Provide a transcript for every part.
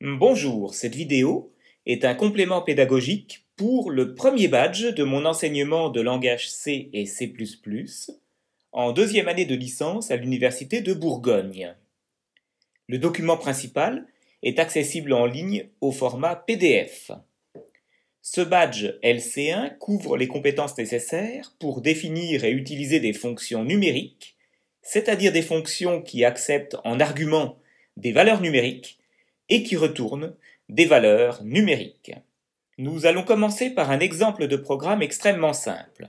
Bonjour, cette vidéo est un complément pédagogique pour le premier badge de mon enseignement de langage C et C++ en deuxième année de licence à l'Université de Bourgogne. Le document principal est accessible en ligne au format PDF. Ce badge LC1 couvre les compétences nécessaires pour définir et utiliser des fonctions numériques, c'est-à-dire des fonctions qui acceptent en argument des valeurs numériques et qui retournent des valeurs numériques. Nous allons commencer par un exemple de programme extrêmement simple.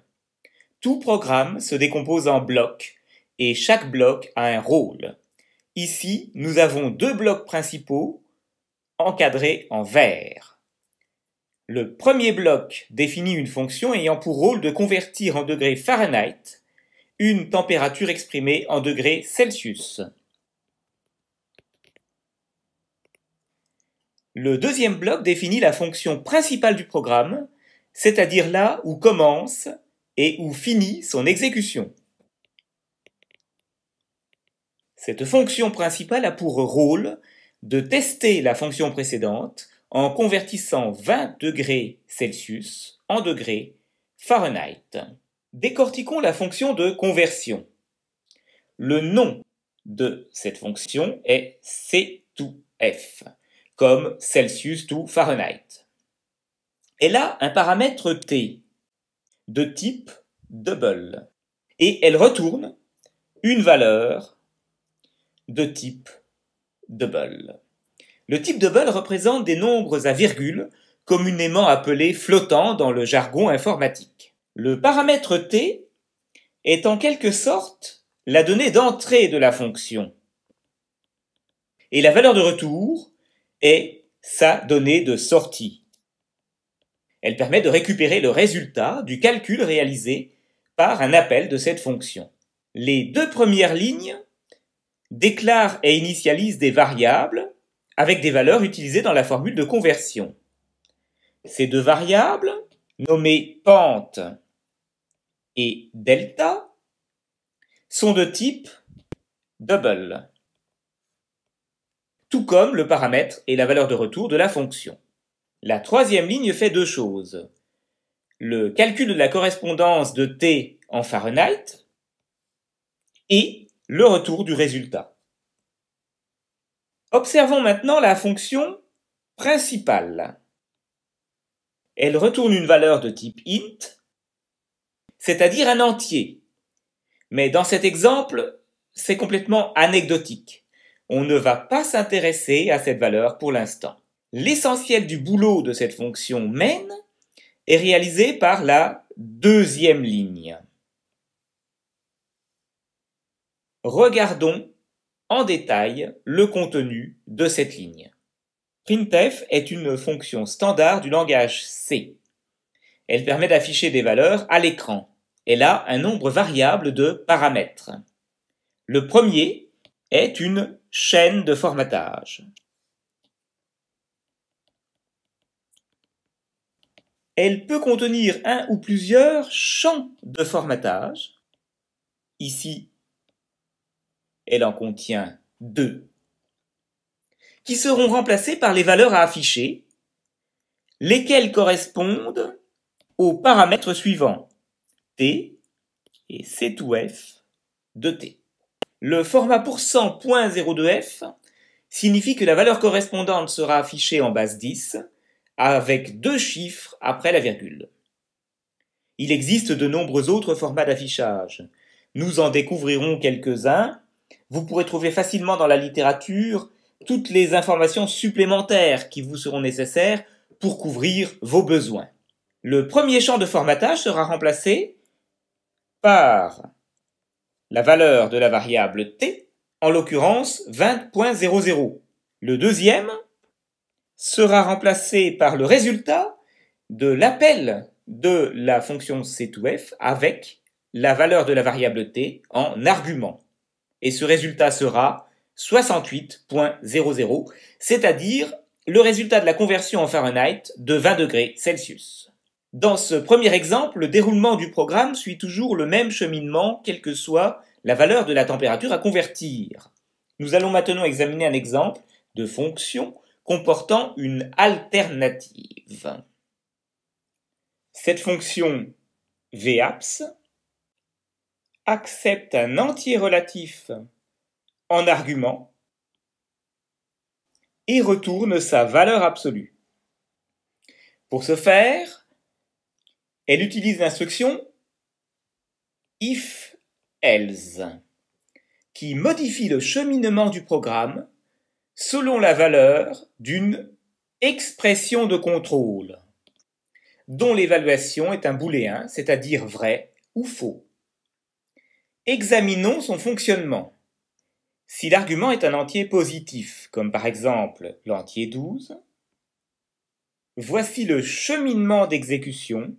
Tout programme se décompose en blocs et chaque bloc a un rôle. Ici, nous avons deux blocs principaux encadrés en vert. Le premier bloc définit une fonction ayant pour rôle de convertir en degrés Fahrenheit une température exprimée en degrés Celsius. Le deuxième bloc définit la fonction principale du programme, c'est-à-dire là où commence et où finit son exécution. Cette fonction principale a pour rôle de tester la fonction précédente en convertissant 20 degrés Celsius en degrés Fahrenheit. Décortiquons la fonction de conversion. Le nom de cette fonction est C2F, comme Celsius to Fahrenheit. Elle a un paramètre T de type double et elle retourne une valeur de type double. Le type double représente des nombres à virgule, communément appelés flottants dans le jargon informatique. Le paramètre T est en quelque sorte la donnée d'entrée de la fonction et la valeur de retour est sa donnée de sortie. Elle permet de récupérer le résultat du calcul réalisé par un appel de cette fonction. Les deux premières lignes déclarent et initialisent des variables avec des valeurs utilisées dans la formule de conversion. Ces deux variables, nommées pente et delta, sont de type double, tout comme le paramètre et la valeur de retour de la fonction. La troisième ligne fait deux choses. Le calcul de la correspondance de T en Fahrenheit et le retour du résultat. Observons maintenant la fonction principale. Elle retourne une valeur de type int, c'est-à-dire un entier. Mais dans cet exemple, c'est complètement anecdotique. On ne va pas s'intéresser à cette valeur pour l'instant. L'essentiel du boulot de cette fonction main est réalisé par la deuxième ligne. Regardons en détail le contenu de cette ligne. Printf est une fonction standard du langage C. Elle permet d'afficher des valeurs à l'écran. Elle a un nombre variable de paramètres. Le premier est une chaîne de formatage. Elle peut contenir un ou plusieurs champs de formatage. Ici, elle en contient 2, qui seront remplacés par les valeurs à afficher, lesquelles correspondent aux paramètres suivants, T et C2F de T. Le format %.02f signifie que la valeur correspondante sera affichée en base 10 avec 2 chiffres après la virgule. Il existe de nombreux autres formats d'affichage. Nous en découvrirons quelques-uns. Vous pourrez trouver facilement dans la littérature toutes les informations supplémentaires qui vous seront nécessaires pour couvrir vos besoins. Le premier champ de formatage sera remplacé par la valeur de la variable t, en l'occurrence 20.00. Le deuxième sera remplacé par le résultat de l'appel de la fonction C2F avec la valeur de la variable t en argument. Et ce résultat sera 68.00, c'est-à-dire le résultat de la conversion en Fahrenheit de 20 degrés Celsius. Dans ce premier exemple, le déroulement du programme suit toujours le même cheminement, quelle que soit la valeur de la température à convertir. Nous allons maintenant examiner un exemple de fonction comportant une alternative. Cette fonction Vabs accepte un entier relatif en argument et retourne sa valeur absolue. Pour ce faire, elle utilise l'instruction if-else qui modifie le cheminement du programme selon la valeur d'une expression de contrôle dont l'évaluation est un booléen, c'est-à-dire vrai ou faux. Examinons son fonctionnement. Si l'argument est un entier positif, comme par exemple l'entier 12, voici le cheminement d'exécution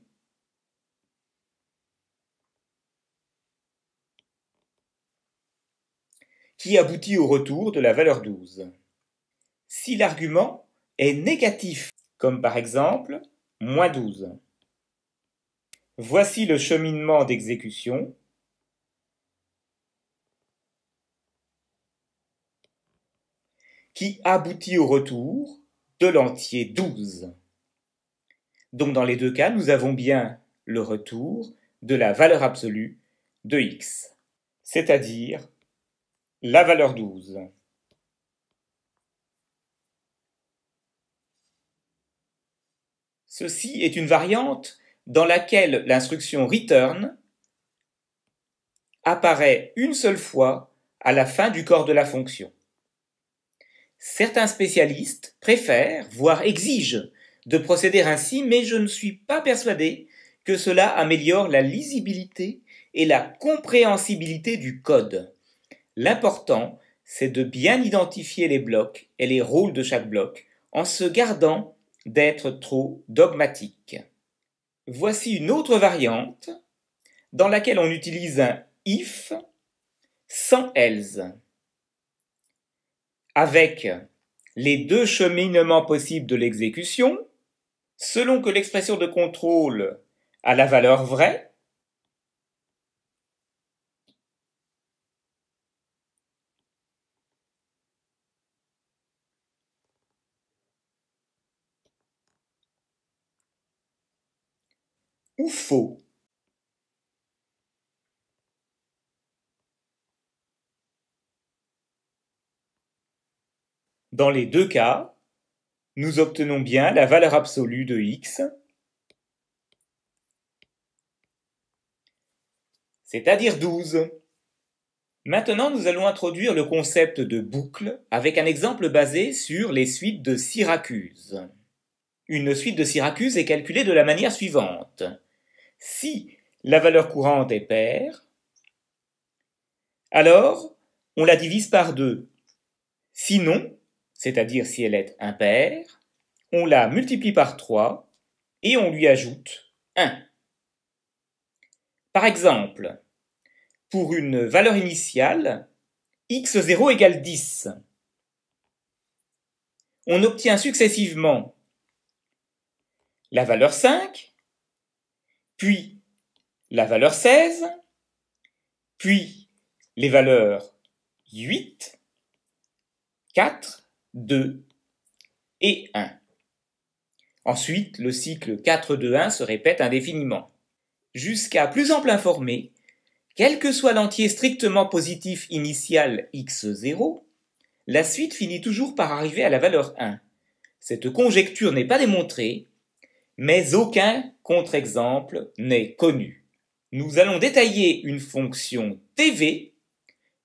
qui aboutit au retour de la valeur 12. Si l'argument est négatif, comme par exemple moins 12, voici le cheminement d'exécution qui aboutit au retour de l'entier 12. Donc dans les deux cas, nous avons bien le retour de la valeur absolue de x, c'est-à-dire la valeur 12. Ceci est une variante dans laquelle l'instruction return apparaît une seule fois à la fin du corps de la fonction. Certains spécialistes préfèrent, voire exigent, de procéder ainsi, mais je ne suis pas persuadé que cela améliore la lisibilité et la compréhensibilité du code. L'important, c'est de bien identifier les blocs et les rôles de chaque bloc en se gardant d'être trop dogmatique. Voici une autre variante dans laquelle on utilise un if sans else, avec les deux cheminements possibles de l'exécution, selon que l'expression de contrôle a la valeur vraie, ou faux. Dans les deux cas, nous obtenons bien la valeur absolue de x, c'est-à-dire 12. Maintenant, nous allons introduire le concept de boucle avec un exemple basé sur les suites de Syracuse. Une suite de Syracuse est calculée de la manière suivante. Si la valeur courante est paire, alors on la divise par 2. Sinon, c'est-à-dire si elle est impaire, on la multiplie par 3 et on lui ajoute 1. Par exemple, pour une valeur initiale, x0 égale 10, on obtient successivement la valeur 5, puis la valeur 16, puis les valeurs 8, 4, 2 et 1. Ensuite, le cycle 4, 2, 1 se répète indéfiniment. Jusqu'à plus ample informé, quel que soit l'entier strictement positif initial x0, la suite finit toujours par arriver à la valeur 1. Cette conjecture n'est pas démontrée, mais aucun contre-exemple n'est connu. Nous allons détailler une fonction tv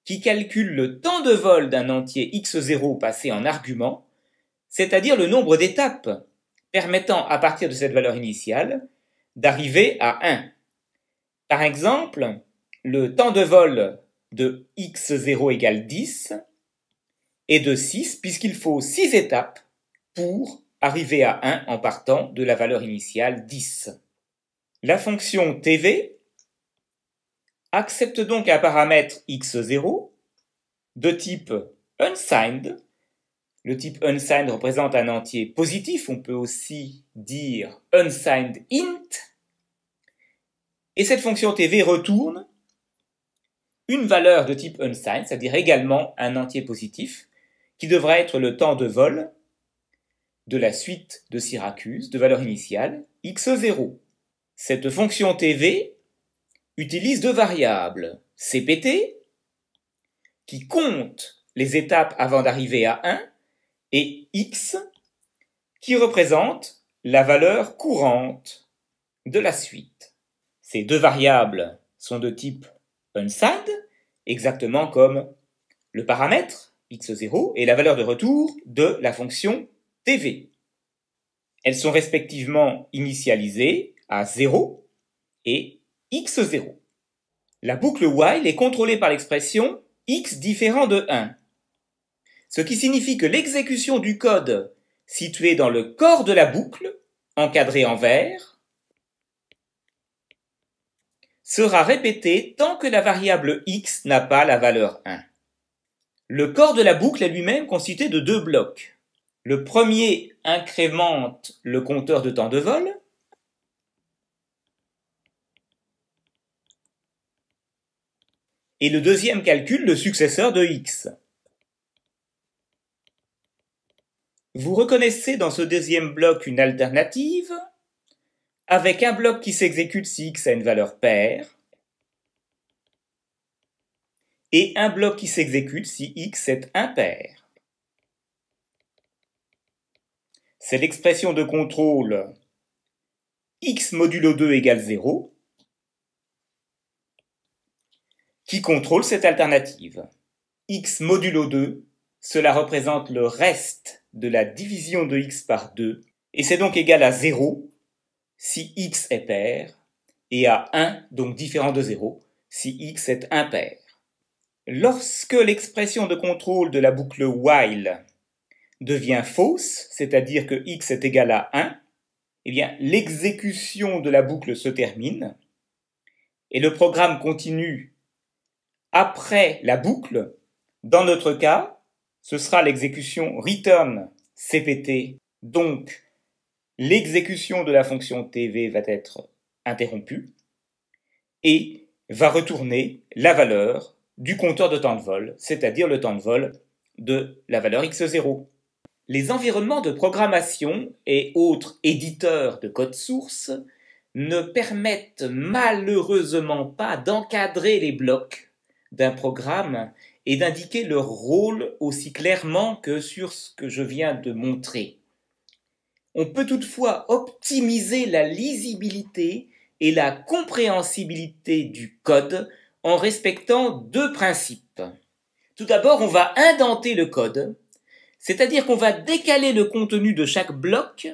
qui calcule le temps de vol d'un entier x0 passé en argument, c'est-à-dire le nombre d'étapes permettant à partir de cette valeur initiale d'arriver à 1. Par exemple, le temps de vol de x0 égale 10 est de 6 puisqu'il faut 6 étapes pour arriver à 1 en partant de la valeur initiale 10. La fonction tv accepte donc un paramètre x0 de type unsigned. Le type unsigned représente un entier positif, on peut aussi dire unsigned int. Et cette fonction tv retourne une valeur de type unsigned, c'est-à-dire également un entier positif, qui devra être le temps de vol de la suite de Syracuse de valeur initiale x0. Cette fonction TV utilise deux variables, CPT, qui compte les étapes avant d'arriver à 1, et x, qui représente la valeur courante de la suite. Ces deux variables sont de type unsad, exactement comme le paramètre x0 et la valeur de retour de la fonction TV. Elles sont respectivement initialisées à 0 et x0. La boucle while est contrôlée par l'expression x différent de 1, ce qui signifie que l'exécution du code situé dans le corps de la boucle, encadré en vert, sera répétée tant que la variable x n'a pas la valeur 1. Le corps de la boucle est lui-même constitué de deux blocs. Le premier incrémente le compteur de temps de vol, et le deuxième calcule le successeur de x. Vous reconnaissez dans ce deuxième bloc une alternative, avec un bloc qui s'exécute si x a une valeur paire, et un bloc qui s'exécute si x est impair. C'est l'expression de contrôle x modulo 2 égale 0 qui contrôle cette alternative. X modulo 2, cela représente le reste de la division de x par 2, et c'est donc égal à 0 si x est pair, et à 1, donc différent de 0, si x est impair. Lorsque l'expression de contrôle de la boucle while devient fausse, c'est-à-dire que x est égal à 1, eh bien, l'exécution de la boucle se termine, et le programme continue après la boucle. Dans notre cas, ce sera l'exécution return cpt, donc l'exécution de la fonction tv va être interrompue et va retourner la valeur du compteur de temps de vol, c'est-à-dire le temps de vol de la valeur x0. Les environnements de programmation et autres éditeurs de code source ne permettent malheureusement pas d'encadrer les blocs d'un programme et d'indiquer leur rôle aussi clairement que sur ce que je viens de montrer. On peut toutefois optimiser la lisibilité et la compréhensibilité du code en respectant deux principes. Tout d'abord, on va indenter le code, c'est-à-dire qu'on va décaler le contenu de chaque bloc,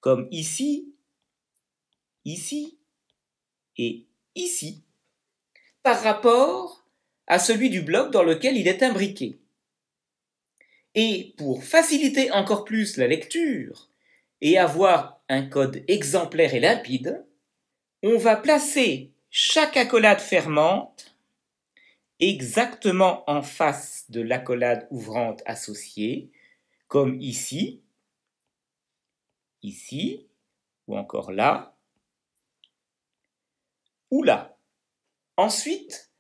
comme ici, ici et ici, par rapport à celui du bloc dans lequel il est imbriqué. Et pour faciliter encore plus la lecture et avoir un code exemplaire et limpide, on va placer chaque accolade fermante exactement en face de l'accolade ouvrante associée, comme ici, ici, ou encore là, ou là. Ensuite,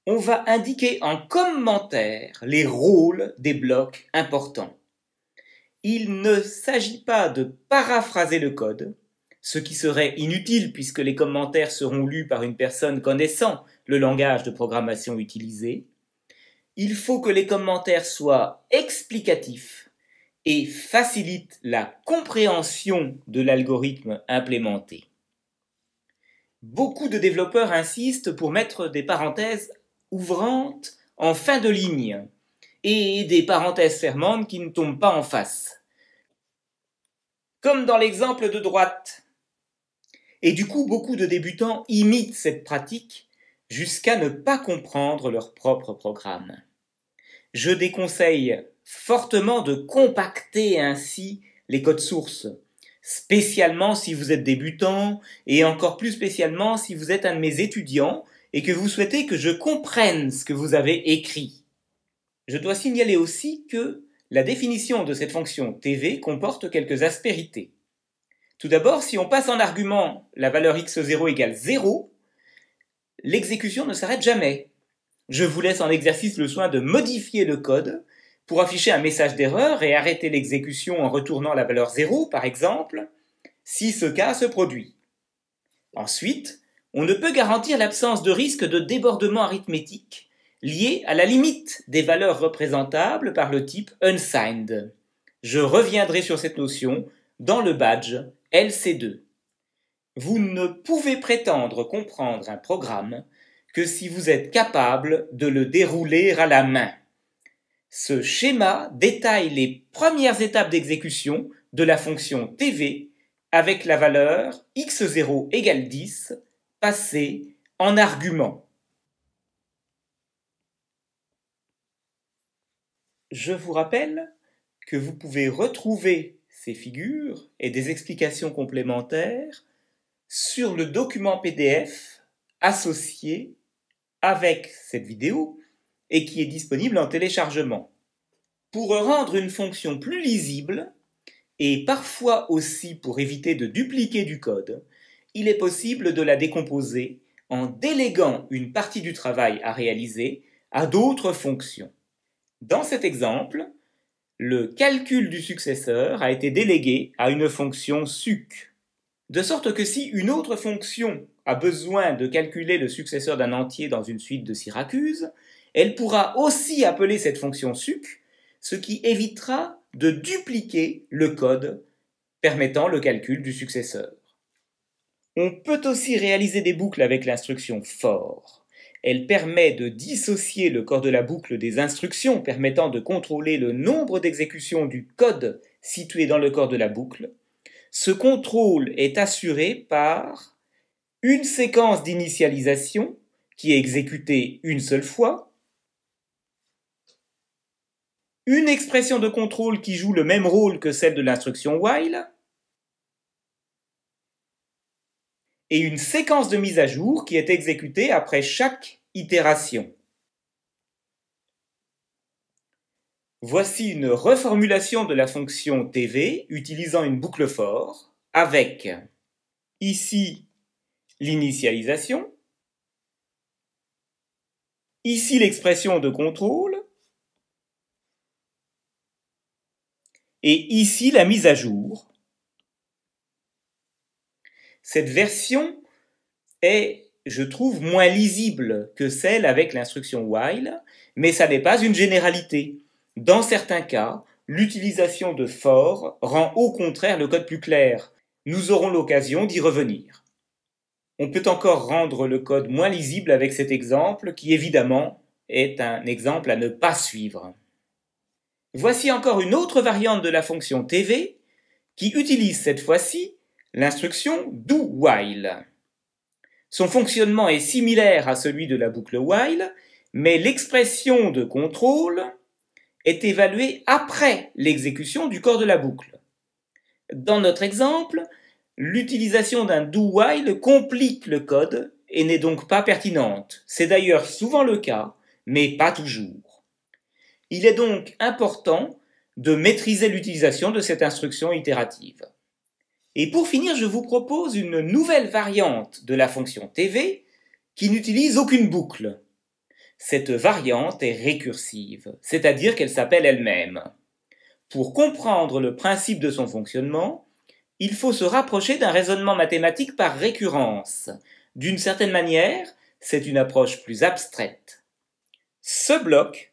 on va indiquer en commentaire les rôles des blocs importants. Il ne s'agit pas de paraphraser le code, ce qui serait inutile puisque les commentaires seront lus par une personne connaissant le langage de programmation utilisé. Il faut que les commentaires soient explicatifs et facilitent la compréhension de l'algorithme implémenté. Beaucoup de développeurs insistent pour mettre des parenthèses ouvrantes en fin de ligne et des parenthèses fermantes qui ne tombent pas en face, comme dans l'exemple de droite. Et du coup, beaucoup de débutants imitent cette pratique jusqu'à ne pas comprendre leur propre programme. Je déconseille fortement de compacter ainsi les codes sources, spécialement si vous êtes débutant et encore plus spécialement si vous êtes un de mes étudiants et que vous souhaitez que je comprenne ce que vous avez écrit. Je dois signaler aussi que la définition de cette fonction TV comporte quelques aspérités. Tout d'abord, si on passe en argument la valeur x0 égale 0, l'exécution ne s'arrête jamais. Je vous laisse en exercice le soin de modifier le code pour afficher un message d'erreur et arrêter l'exécution en retournant la valeur 0, par exemple, si ce cas se produit. Ensuite, on ne peut garantir l'absence de risque de débordement arithmétique lié à la limite des valeurs représentables par le type unsigned. Je reviendrai sur cette notion dans le badge LC2. Vous ne pouvez prétendre comprendre un programme que si vous êtes capable de le dérouler à la main. Ce schéma détaille les premières étapes d'exécution de la fonction TV avec la valeur x0 égale 10 passée en argument. Je vous rappelle que vous pouvez retrouver ces figures et des explications complémentaires sur le document PDF associé avec cette vidéo et qui est disponible en téléchargement. Pour rendre une fonction plus lisible, et parfois aussi pour éviter de dupliquer du code, il est possible de la décomposer en déléguant une partie du travail à réaliser à d'autres fonctions. Dans cet exemple, le calcul du successeur a été délégué à une fonction suc, de sorte que si une autre fonction a besoin de calculer le successeur d'un entier dans une suite de Syracuse, elle pourra aussi appeler cette fonction suc, ce qui évitera de dupliquer le code permettant le calcul du successeur. On peut aussi réaliser des boucles avec l'instruction for. Elle permet de dissocier le corps de la boucle des instructions permettant de contrôler le nombre d'exécutions du code situé dans le corps de la boucle. Ce contrôle est assuré par une séquence d'initialisation qui est exécutée une seule fois, une expression de contrôle qui joue le même rôle que celle de l'instruction while, et une séquence de mise à jour qui est exécutée après chaque itération. Voici une reformulation de la fonction TV utilisant une boucle for avec ici l'initialisation, ici l'expression de contrôle, et ici la mise à jour. Cette version est, je trouve, moins lisible que celle avec l'instruction while, mais ça n'est pas une généralité. Dans certains cas, l'utilisation de for rend au contraire le code plus clair. Nous aurons l'occasion d'y revenir. On peut encore rendre le code moins lisible avec cet exemple, qui évidemment est un exemple à ne pas suivre. Voici encore une autre variante de la fonction TV, qui utilise cette fois-ci l'instruction do-while. Son fonctionnement est similaire à celui de la boucle while, mais l'expression de contrôle est évaluée après l'exécution du corps de la boucle. Dans notre exemple, l'utilisation d'un do-while complique le code et n'est donc pas pertinente. C'est d'ailleurs souvent le cas, mais pas toujours. Il est donc important de maîtriser l'utilisation de cette instruction itérative. Et pour finir, je vous propose une nouvelle variante de la fonction TV qui n'utilise aucune boucle. Cette variante est récursive, c'est-à-dire qu'elle s'appelle elle-même. Pour comprendre le principe de son fonctionnement, il faut se rapprocher d'un raisonnement mathématique par récurrence. D'une certaine manière, c'est une approche plus abstraite. Ce bloc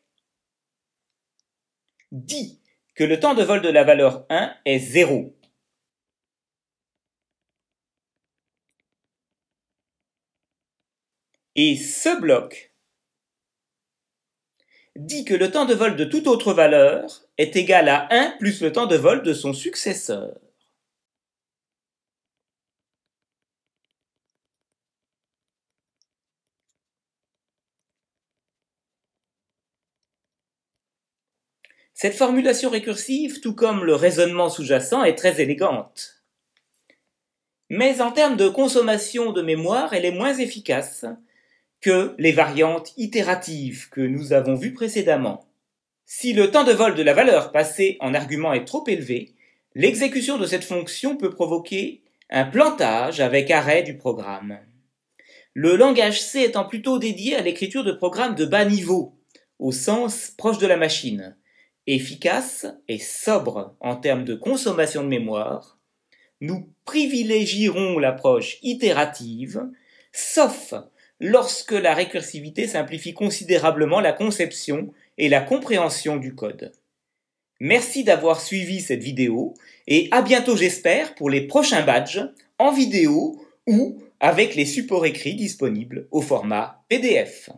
dit que le temps de vol de la valeur 1 est 0. Et ce bloc dit que le temps de vol de toute autre valeur est égal à 1 plus le temps de vol de son successeur. Cette formulation récursive, tout comme le raisonnement sous-jacent, est très élégante. Mais en termes de consommation de mémoire, elle est moins efficace que les variantes itératives que nous avons vues précédemment. Si le temps de vol de la valeur passée en argument est trop élevé, l'exécution de cette fonction peut provoquer un plantage avec arrêt du programme. Le langage C étant plutôt dédié à l'écriture de programmes de bas niveau, au sens proche de la machine, Efficace et sobre en termes de consommation de mémoire, nous privilégierons l'approche itérative, sauf lorsque la récursivité simplifie considérablement la conception et la compréhension du code. Merci d'avoir suivi cette vidéo et à bientôt j'espère pour les prochains badges en vidéo ou avec les supports écrits disponibles au format PDF.